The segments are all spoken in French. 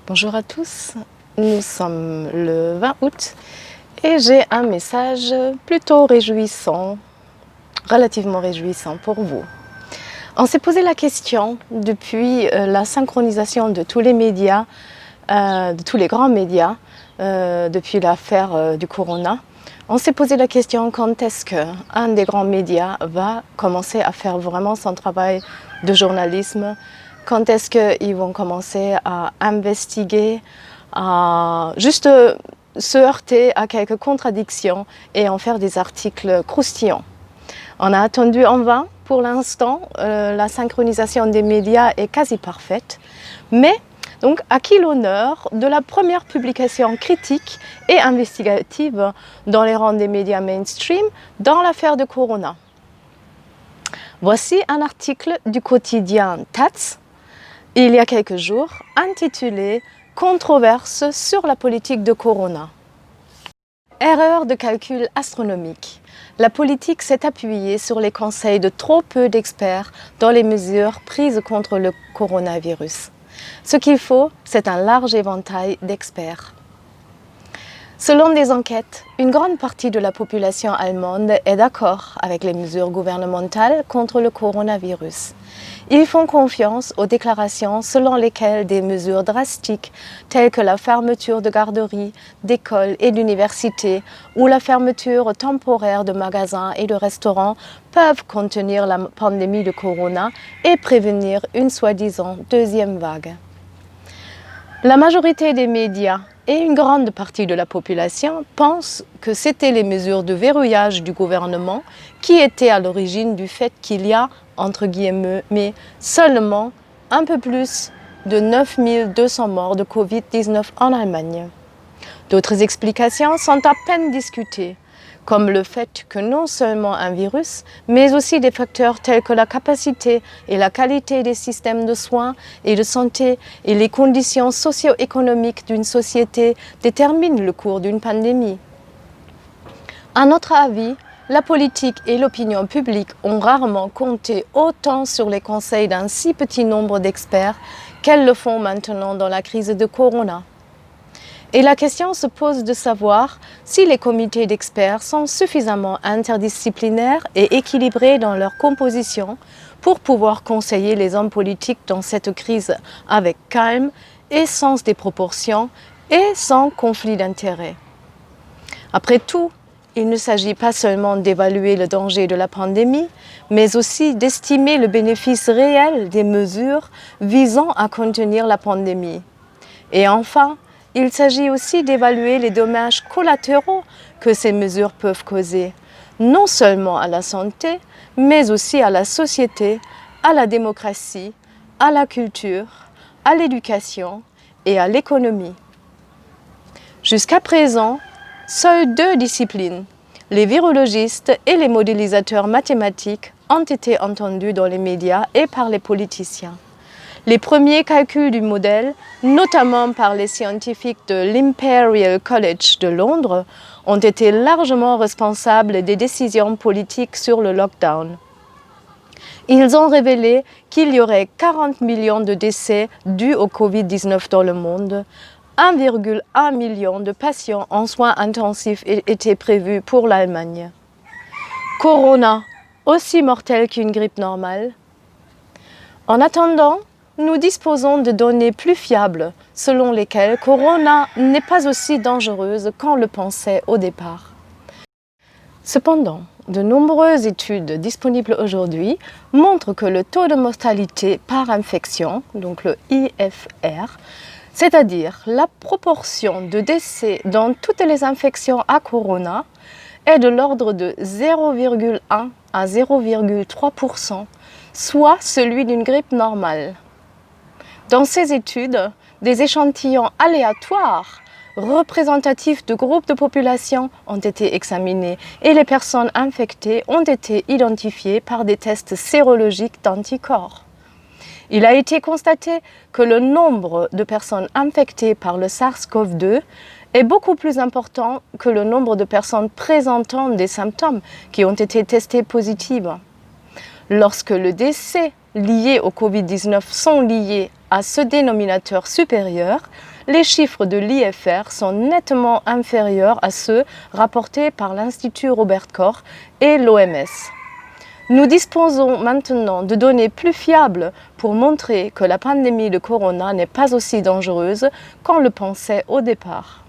Bonjour à tous, nous sommes le 20 août et j'ai un message plutôt réjouissant, relativement réjouissant pour vous. On s'est posé la question depuis la synchronisation de tous les médias, de tous les grands médias, depuis l'affaire du Corona. On s'est posé la question quand est-ce qu'un des grands médias va commencer à faire vraiment son travail de journalisme, quand est-ce qu'ils vont commencer à investiguer, à juste se heurter à quelques contradictions et en faire des articles croustillants. On a attendu en vain. Pour l'instant, la synchronisation des médias est quasi parfaite. Mais donc, à qui l'honneur de la première publication critique et investigative dans les rangs des médias mainstream dans l'affaire de Corona? Voici un article du quotidien Taz, il y a quelques jours, intitulé « Controverse sur la politique de Corona ». Erreur de calcul astronomique. La politique s'est appuyée sur les conseils de trop peu d'experts dans les mesures prises contre le coronavirus. Ce qu'il faut, c'est un large éventail d'experts. Selon des enquêtes, une grande partie de la population allemande est d'accord avec les mesures gouvernementales contre le coronavirus. Ils font confiance aux déclarations selon lesquelles des mesures drastiques telles que la fermeture de garderies, d'écoles et d'universités ou la fermeture temporaire de magasins et de restaurants peuvent contenir la pandémie de corona et prévenir une soi-disant deuxième vague. La majorité des médias et une grande partie de la population pensent que c'était les mesures de verrouillage du gouvernement qui étaient à l'origine du fait qu'il y a, entre guillemets, mais seulement un peu plus de 9200 morts de Covid-19 en Allemagne. D'autres explications sont à peine discutées, comme le fait que non seulement un virus, mais aussi des facteurs tels que la capacité et la qualité des systèmes de soins et de santé et les conditions socio-économiques d'une société déterminent le cours d'une pandémie. À notre avis, la politique et l'opinion publique ont rarement compté autant sur les conseils d'un si petit nombre d'experts qu'elles le font maintenant dans la crise de Corona. Et la question se pose de savoir si les comités d'experts sont suffisamment interdisciplinaires et équilibrés dans leur composition pour pouvoir conseiller les hommes politiques dans cette crise avec calme et sens des proportions et sans conflit d'intérêts. Après tout, il ne s'agit pas seulement d'évaluer le danger de la pandémie, mais aussi d'estimer le bénéfice réel des mesures visant à contenir la pandémie. Et enfin, il s'agit aussi d'évaluer les dommages collatéraux que ces mesures peuvent causer, non seulement à la santé, mais aussi à la société, à la démocratie, à la culture, à l'éducation et à l'économie. Jusqu'à présent, seules deux disciplines, les virologistes et les modélisateurs mathématiques, ont été entendus dans les médias et par les politiciens. Les premiers calculs du modèle, notamment par les scientifiques de l'Imperial College de Londres, ont été largement responsables des décisions politiques sur le lockdown. Ils ont révélé qu'il y aurait 40 millions de décès dus au Covid-19 dans le monde. 1,1 million de patients en soins intensifs étaient prévus pour l'Allemagne. Corona, aussi mortel qu'une grippe normale. En attendant, nous disposons de données plus fiables selon lesquelles Corona n'est pas aussi dangereuse qu'on le pensait au départ. Cependant, de nombreuses études disponibles aujourd'hui montrent que le taux de mortalité par infection, donc le IFR, c'est-à-dire la proportion de décès dans toutes les infections à Corona, est de l'ordre de 0,1 à 0,3%, soit celui d'une grippe normale. Dans ces études, des échantillons aléatoires représentatifs de groupes de population ont été examinés et les personnes infectées ont été identifiées par des tests sérologiques d'anticorps. Il a été constaté que le nombre de personnes infectées par le SARS-CoV-2 est beaucoup plus important que le nombre de personnes présentant des symptômes qui ont été testées positives. Lorsque les décès liés au Covid-19 sont liés à ce dénominateur supérieur, les chiffres de l'IFR sont nettement inférieurs à ceux rapportés par l'Institut Robert Koch et l'OMS. Nous disposons maintenant de données plus fiables pour montrer que la pandémie de corona n'est pas aussi dangereuse qu'on le pensait au départ.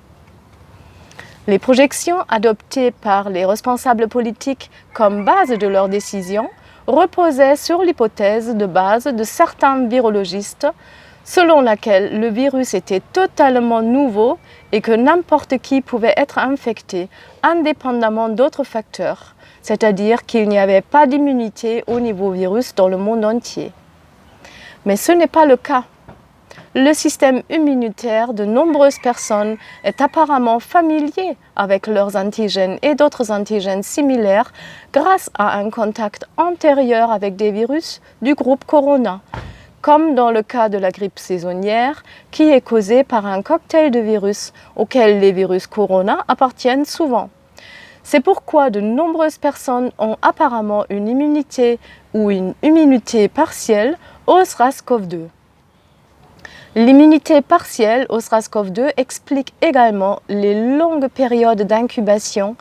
Les projections adoptées par les responsables politiques comme base de leurs décisions reposaient sur l'hypothèse de base de certains virologistes selon laquelle le virus était totalement nouveau et que n'importe qui pouvait être infecté indépendamment d'autres facteurs, c'est-à-dire qu'il n'y avait pas d'immunité au niveau virus dans le monde entier. Mais ce n'est pas le cas. Le système immunitaire de nombreuses personnes est apparemment familier avec leurs antigènes et d'autres antigènes similaires grâce à un contact antérieur avec des virus du groupe Corona, comme dans le cas de la grippe saisonnière qui est causée par un cocktail de virus auquel les virus Corona appartiennent souvent. C'est pourquoi de nombreuses personnes ont apparemment une immunité ou une immunité partielle au SARS-CoV-2. L'immunité partielle au SARS-CoV-2 explique également les longues périodes d'incubation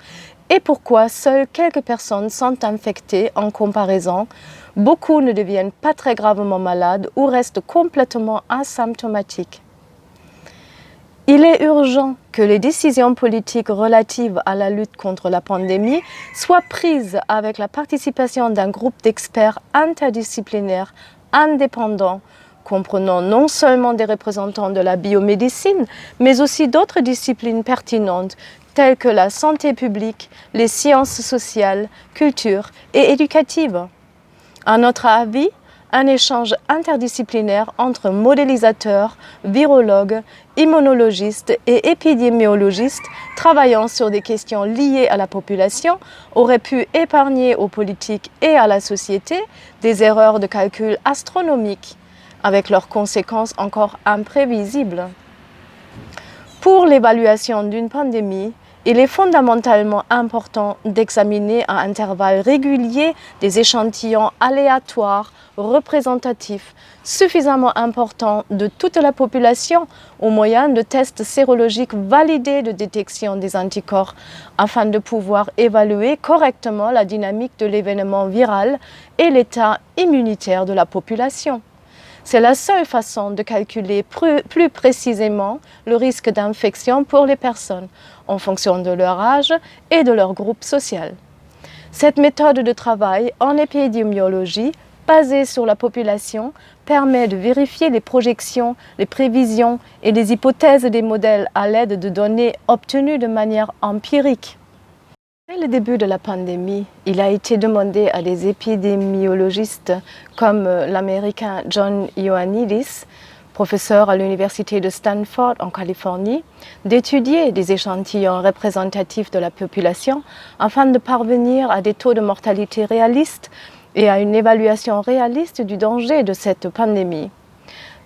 et pourquoi seules quelques personnes sont infectées en comparaison. Beaucoup ne deviennent pas très gravement malades ou restent complètement asymptomatiques. Il est urgent que les décisions politiques relatives à la lutte contre la pandémie soient prises avec la participation d'un groupe d'experts interdisciplinaires indépendants, comprenant non seulement des représentants de la biomédecine, mais aussi d'autres disciplines pertinentes telles que la santé publique, les sciences sociales, culture et éducatives. À notre avis, un échange interdisciplinaire entre modélisateurs, virologues, immunologistes et épidémiologistes travaillant sur des questions liées à la population aurait pu épargner aux politiques et à la société des erreurs de calcul astronomiques, avec leurs conséquences encore imprévisibles. Pour l'évaluation d'une pandémie, il est fondamentalement important d'examiner à intervalles réguliers des échantillons aléatoires, représentatifs, suffisamment importants de toute la population au moyen de tests sérologiques validés de détection des anticorps afin de pouvoir évaluer correctement la dynamique de l'événement viral et l'état immunitaire de la population. C'est la seule façon de calculer plus précisément le risque d'infection pour les personnes, en fonction de leur âge et de leur groupe social. Cette méthode de travail en épidémiologie, basée sur la population, permet de vérifier les projections, les prévisions et les hypothèses des modèles à l'aide de données obtenues de manière empirique. Dès le début de la pandémie, il a été demandé à des épidémiologistes comme l'Américain John Ioannidis, professeur à l'Université de Stanford en Californie, d'étudier des échantillons représentatifs de la population afin de parvenir à des taux de mortalité réalistes et à une évaluation réaliste du danger de cette pandémie.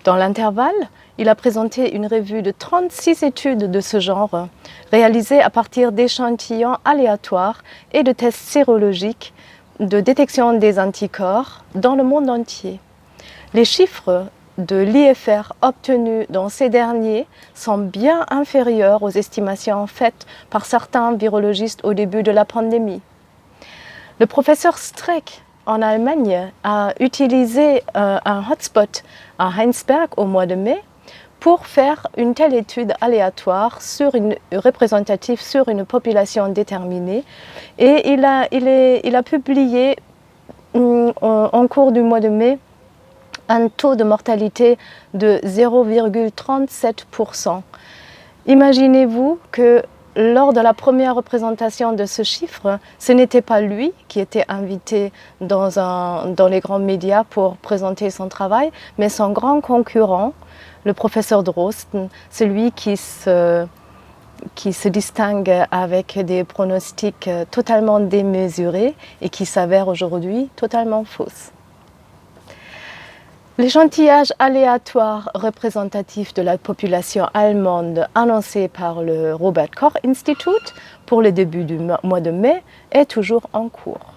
Dans l'intervalle, il a présenté une revue de 36 études de ce genre, réalisées à partir d'échantillons aléatoires et de tests sérologiques de détection des anticorps dans le monde entier. Les chiffres de l'IFR obtenus dans ces derniers sont bien inférieurs aux estimations faites par certains virologistes au début de la pandémie. Le professeur Streeck en Allemagne a utilisé un hotspot à Heinsberg au mois de mai pour faire une telle étude aléatoire représentative sur une population déterminée. Et il a publié en cours du mois de mai un taux de mortalité de 0,37%. Imaginez-vous que lors de la première représentation de ce chiffre, ce n'était pas lui qui était invité dans les grands médias pour présenter son travail, mais son grand concurrent, le professeur Drosten, celui qui se distingue avec des pronostics totalement démesurés et qui s'avère aujourd'hui totalement fausses. L'échantillage aléatoire représentatif de la population allemande annoncé par le Robert Koch Institute pour le début du mois de mai est toujours en cours.